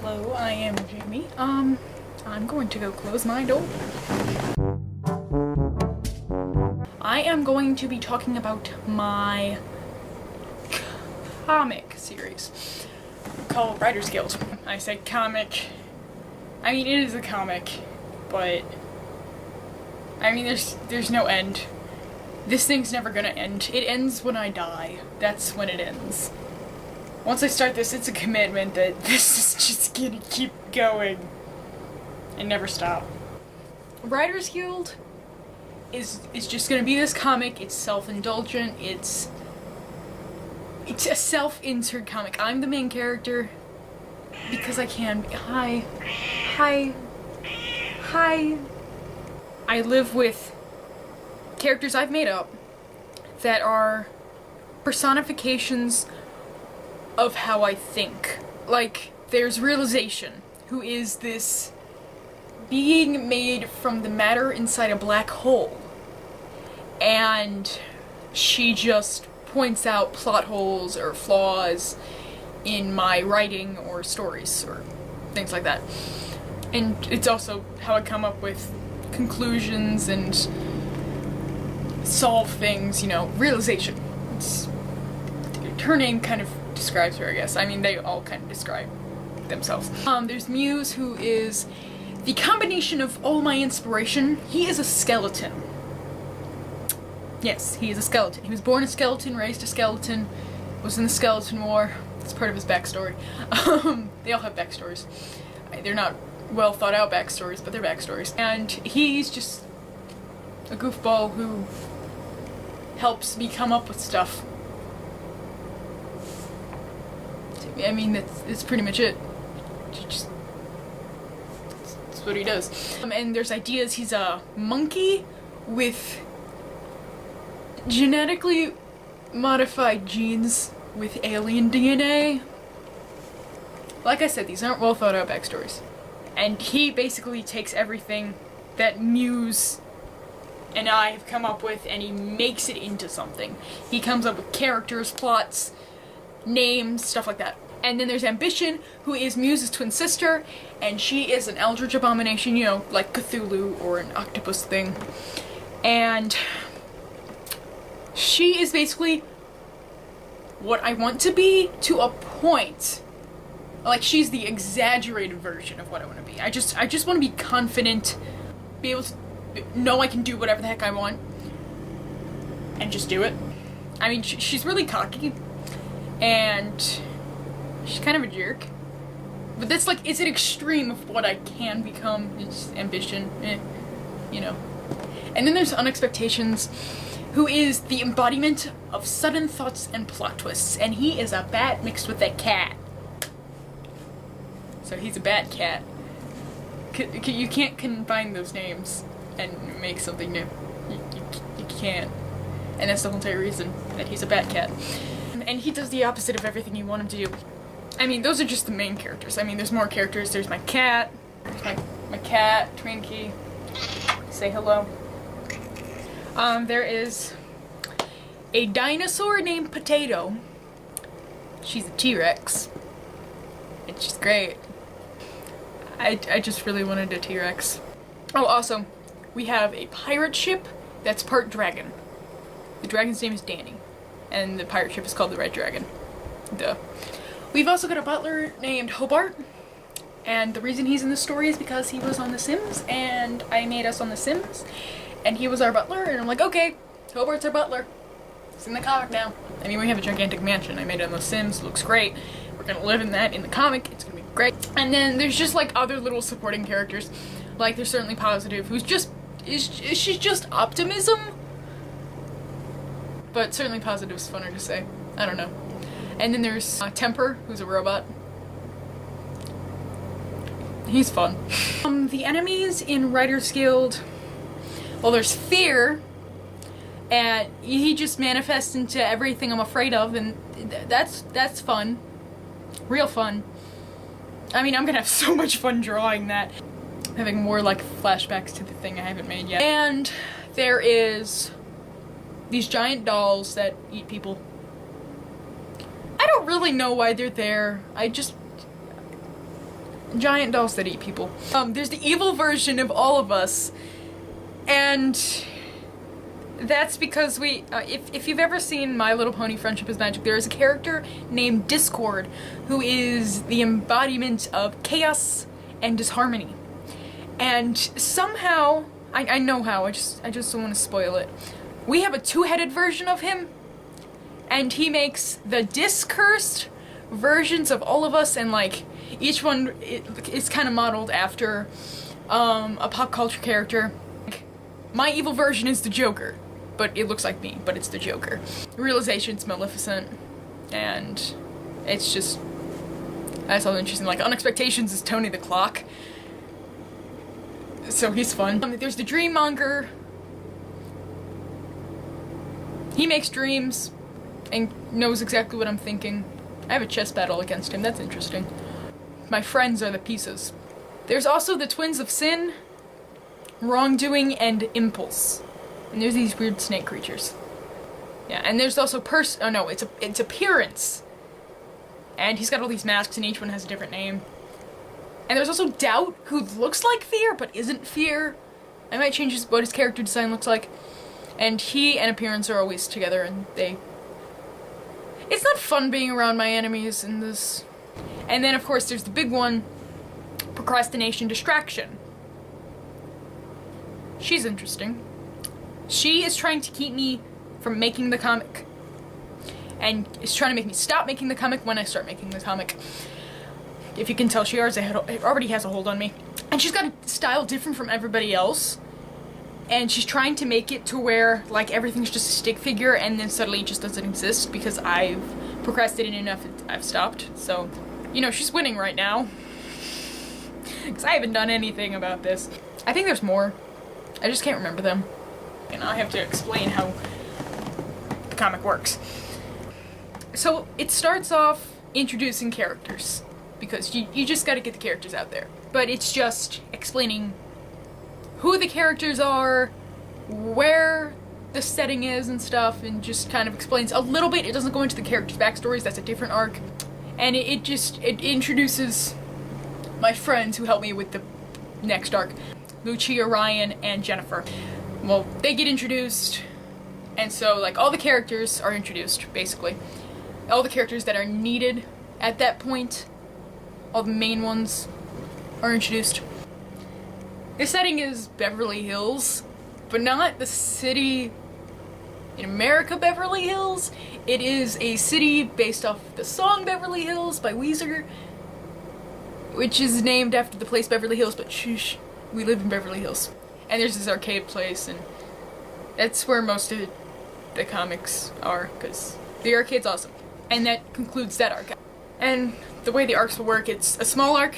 Hello, I am Jamie. I'm going to go close my door. I am going to be talking about my comic series called Writers Guild. I say comic, I mean it is a comic, but I mean there's no end. This thing's never gonna end. It ends when I die. That's when it ends. Once I start this, it's a commitment that this is just gonna keep going and never stop. Writers Guild is just gonna be this comic. It's self-indulgent. It's a self-insert comic. I'm the main character because I can be. Hi. I live with characters I've made up that are personifications of how I think. Like, there's Realization, who is this being made from the matter inside a black hole. And she just points out plot holes or flaws in my writing or stories or things like that. And it's also how I come up with conclusions and solve things, you know, Realization. Her name kind of describes her, I guess. I mean, they all kind of describe themselves. There's Muse, who is the combination of all my inspiration. He is a skeleton. Yes, he is a skeleton. He was born a skeleton, raised a skeleton, was in the Skeleton War. That's part of his backstory. They all have backstories. They're not well thought out backstories, but they're backstories. And he's just a goofball who helps me come up with stuff. I mean, that's pretty much it. That's what he does. And there's ideas. He's a monkey with genetically modified genes with alien DNA. Like I said, these aren't well thought out backstories. And he basically takes everything that Muse and I have come up with and he makes it into something. He comes up with characters, plots, names, stuff like that. And then there's Ambition, who is Muse's twin sister, and she is an eldritch abomination, you know, like Cthulhu or an octopus thing. And she is basically what I want to be to a point. Like, she's the exaggerated version of what I want to be. I just want to be confident, be able to know I can do whatever the heck I want, and just do it. I mean, she's really cocky, and she's kind of a jerk. But that's like, it's an extreme of what I can become. It's Ambition, you know. And then there's Unexpectations, who is the embodiment of sudden thoughts and plot twists. And he is a bat mixed with a cat. So he's a bat cat. You can't combine those names and make something new. You can't. And that's the whole entire reason that he's a bat cat. And he does the opposite of everything you want him to do. I mean, those are just the main characters. I mean, there's more characters. There's my cat. There's my cat, Twinkie. Say hello. There is a dinosaur named Potato. She's a T-Rex. And she's great. I just really wanted a T-Rex. Oh, also, we have a pirate ship that's part dragon. The dragon's name is Danny. And the pirate ship is called the Red Dragon. Duh. We've also got a butler named Hobart, and the reason he's in the story is because he was on The Sims, and I made us on The Sims, and he was our butler, and I'm like, okay, Hobart's our butler. It's in the comic now. I mean, we have a gigantic mansion. I made it on The Sims, looks great. We're gonna live in that in the comic, it's gonna be great. And then there's just like other little supporting characters, like there's certainly Positive, who's just, she's just optimism. But certainly Positive's funner to say. I don't know. And then there's Temper, who's a robot. He's fun. The enemies in Writers Guild, well, there's Fear, and he just manifests into everything I'm afraid of, and that's fun. Real fun. I mean, I'm gonna have so much fun drawing that. Having more like flashbacks to the thing I haven't made yet. And there is these giant dolls that eat people. I don't really know why they're there. giant dolls that eat people. There's the evil version of all of us, and that's because we, if you've ever seen My Little Pony Friendship is Magic, there is a character named Discord who is the embodiment of chaos and disharmony. And somehow, I know how, I just don't want to spoil it. We have a two-headed version of him, and he makes the discursed versions of all of us, and like, each one is kind of modeled after a pop culture character. My evil version is the Joker, but it looks like me, but it's the Joker. Realization's Maleficent, and it's just, that's all interesting. Like, Unexpectations is Tony the Clock, so he's fun. There's the Dreammonger. He makes dreams and knows exactly what I'm thinking. I have a chess battle against him, that's interesting. My friends are the pieces. There's also the Twins of Sin, Wrongdoing, and Impulse. And there's these weird snake creatures. Yeah, and there's also it's Appearance. And he's got all these masks and each one has a different name. And there's also Doubt, who looks like Fear, but isn't Fear. I might change what his character design looks like. And he and Appearance are always together, and it's not fun being around my enemies in this. And then, of course, there's the big one, Procrastination Distraction. She's interesting. She is trying to keep me from making the comic. And is trying to make me stop making the comic when I start making the comic. If you can tell, she already has a hold on me. And she's got a style different from everybody else. And she's trying to make it to where, like, everything's just a stick figure and then suddenly it just doesn't exist because I've procrastinated enough and I've stopped. So, you know, she's winning right now. Because I haven't done anything about this. I think there's more. I just can't remember them. And I have to explain how the comic works. So, it starts off introducing characters. Because you just gotta get the characters out there. But it's just explaining who the characters are, where the setting is and stuff, and just kind of explains a little bit. It doesn't go into the characters' backstories, that's a different arc. And it introduces my friends who help me with the next arc. Lucia, Ryan, and Jennifer. Well, they get introduced, and so, like, all the characters are introduced, basically. All the characters that are needed at that point, all the main ones, are introduced. The setting is Beverly Hills, but not the city in America, Beverly Hills. It is a city based off the song Beverly Hills by Weezer, which is named after the place Beverly Hills, but shh, we live in Beverly Hills. And there's this arcade place, and that's where most of the comics are, because the arcade's awesome. And that concludes that arc. And the way the arcs will work, it's a small arc,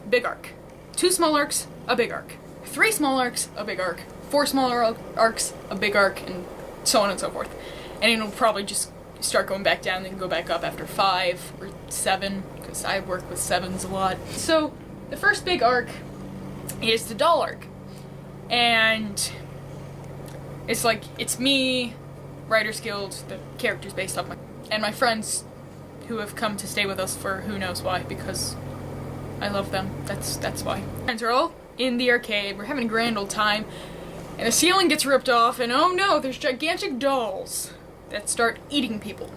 big arc. 2 small arcs, a big arc. 3 small arcs, a big arc. 4 smaller arcs, a big arc, and so on and so forth. And it'll probably just start going back down and go back up after 5 or 7, because I work with 7s a lot. So, the first big arc is the doll arc. And it's like, it's me, Writers Guild, the characters based off and my friends who have come to stay with us for who knows why, because I love them. That's why. Friends are all in the arcade, we're having a grand old time, and the ceiling gets ripped off, and oh no, there's gigantic dolls that start eating people.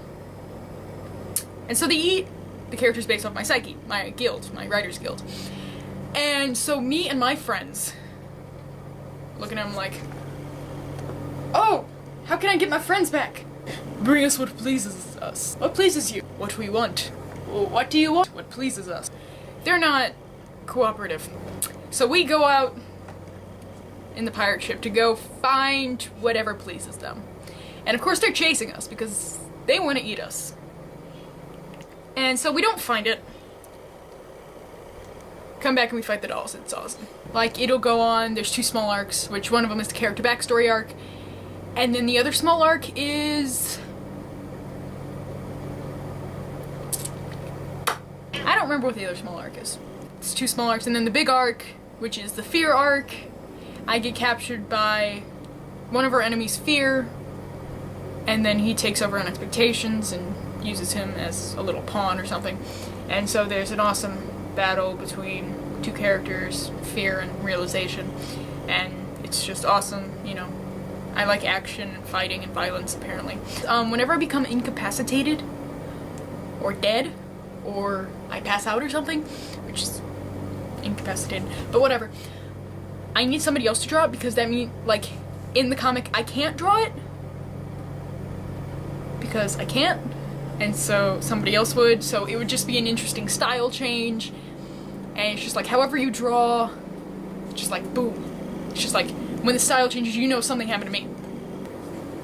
And so they eat the characters based off my psyche, my guild, my Writers Guild. And so me and my friends, looking at them like, oh, how can I get my friends back? Bring us what pleases us. What pleases you? What we want. Well, what do you want? What pleases us. They're not cooperative. So we go out in the pirate ship to go find whatever pleases them. And of course they're chasing us because they want to eat us. And so we don't find it. Come back and we fight the dolls. It's awesome. Like, it'll go on, there's 2 small arcs, which one of them is the character backstory arc. And then the other small arc is... I don't remember what the other small arc is. It's 2 small arcs, and then the big arc, which is the Fear arc. I get captured by one of our enemies, Fear, and then he takes over Unexpectations and uses him as a little pawn or something. And so there's an awesome battle between two characters, fear and realization, and it's just awesome, you know. I like action and fighting and violence, apparently. Whenever I become incapacitated, or dead, or I pass out or something, which is incapacitated, but whatever, I need somebody else to draw it, because that means, like, in the comic, I can't draw it, because I can't, and so somebody else would, so it would just be an interesting style change, and it's just like, however you draw, just like, boom. It's just like, when the style changes, you know something happened to me.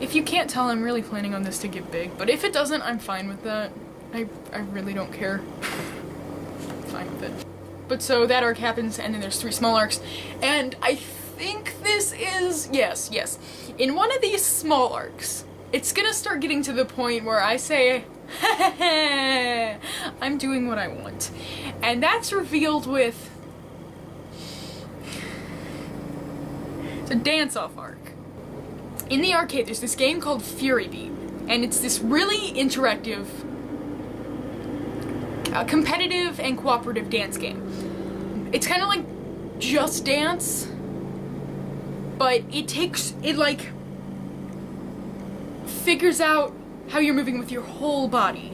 If you can't tell, I'm really planning on this to get big, but if it doesn't, I'm fine with that. I really don't care. Fine with it. But so that arc happens, and then there's 3 small arcs, and I think this is, yes. In one of these small arcs, it's gonna start getting to the point where I say, I'm doing what I want. And that's revealed with the dance-off arc. In the arcade, there's this game called Fury Beat, and it's this really interactive, competitive and cooperative dance game. It's kind of like Just Dance, but it like figures out how you're moving with your whole body,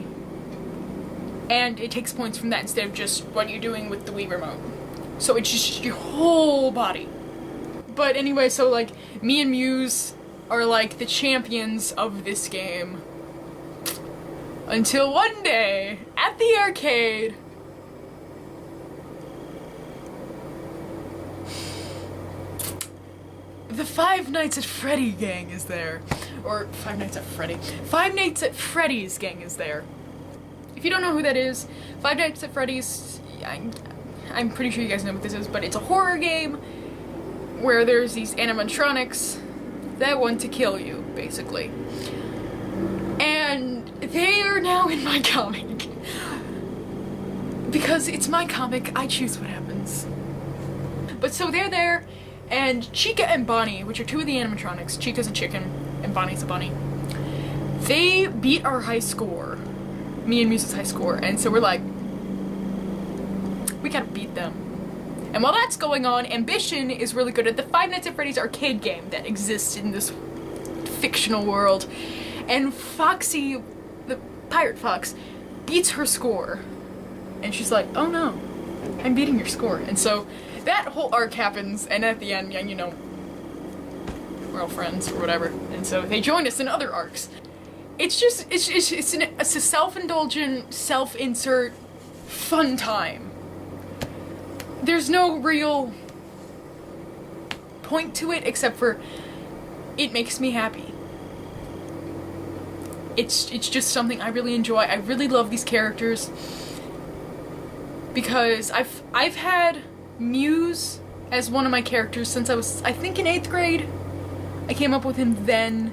and it takes points from that instead of just what you're doing with the Wii remote. So it's just your whole body. But anyway, so like, me and Muse are like the champions of this game. Until one day, at the arcade, the Five Nights at Freddy gang is there. Or Five Nights at Freddy. Five Nights at Freddy's gang is there. If you don't know who that is, Five Nights at Freddy's, I'm pretty sure you guys know what this is, but it's a horror game where there's these animatronics that want to kill you, basically. And they are now in my comic. Because it's my comic, I choose what happens. But so they're there, and Chica and Bonnie, which are 2 of the animatronics, Chica's a chicken, and Bonnie's a bunny, they beat our high score. Me and Muse's high score, and so we're like, we gotta beat them. And while that's going on, Ambition is really good at the Five Nights at Freddy's arcade game that exists in this fictional world. And Foxy, the Pirate Fox, beats her score. And she's like, oh no, I'm beating your score. And so that whole arc happens, and at the end, you know, we're all friends or whatever. And so they join us in other arcs. It's just, it's a self-indulgent, self-insert, fun time. There's no real point to it except for it makes me happy. It's just something I really enjoy. I really love these characters because I've had Muse as one of my characters since I was, I think, in 8th grade. I came up with him then,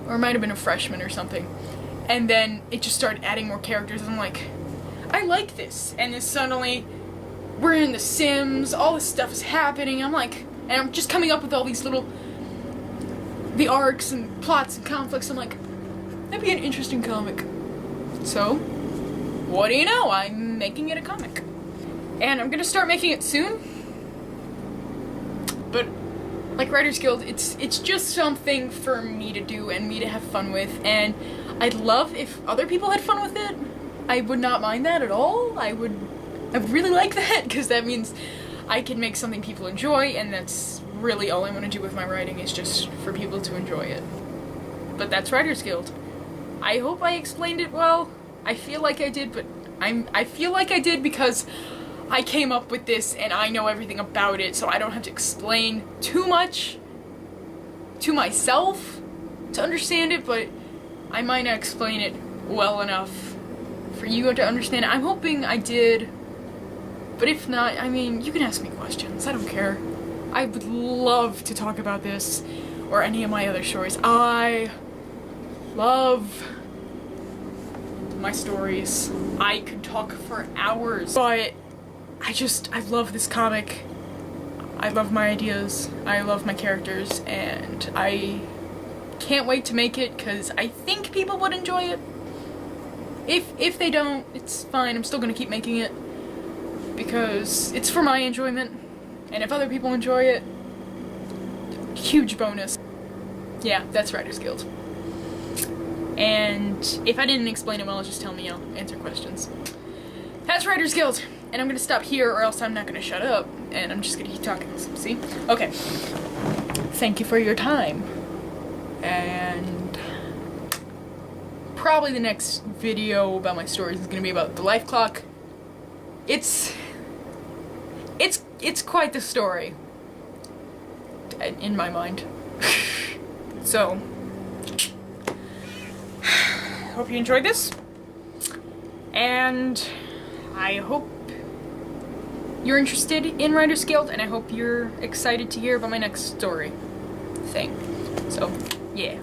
or it might have been a freshman or something. And then it just started adding more characters, and I'm like, I like this. And then suddenly, we're in The Sims, all this stuff is happening, I'm like, and I'm just coming up with all these little, the arcs and plots and conflicts, I'm like, that'd be an interesting comic. So, what do you know, I'm making it a comic. And I'm gonna start making it soon. But, like Writers Guild, it's just something for me to do and me to have fun with, and I'd love if other people had fun with it. I would not mind that at all. I would really like that, because that means I can make something people enjoy, and that's really all I want to do with my writing, is just for people to enjoy it. But that's Writers Guild. I hope I explained it well. I feel like I did, but I feel like I did because I came up with this and I know everything about it, so I don't have to explain too much to myself to understand it, but I might not explain it well enough for you to understand it. I'm hoping I did. But if not, I mean, you can ask me questions. I don't care. I would love to talk about this or any of my other stories. I love my stories. I could talk for hours, but I love this comic. I love my ideas. I love my characters, and I can't wait to make it because I think people would enjoy it. If they don't, it's fine. I'm still gonna keep making it. because it's for my enjoyment, and if other people enjoy it, huge bonus. Yeah, that's Writers Guild. And if I didn't explain it well, just tell me, I'll answer questions. That's Writers Guild, and I'm gonna stop here or else I'm not gonna shut up, and I'm just gonna keep talking, see? Okay. Thank you for your time. And probably the next video about my stories is gonna be about the life clock. It's quite the story in my mind. So hope you enjoyed this, and I hope you're interested in Writers Guild, and I hope you're excited to hear about my next story thing. So yeah.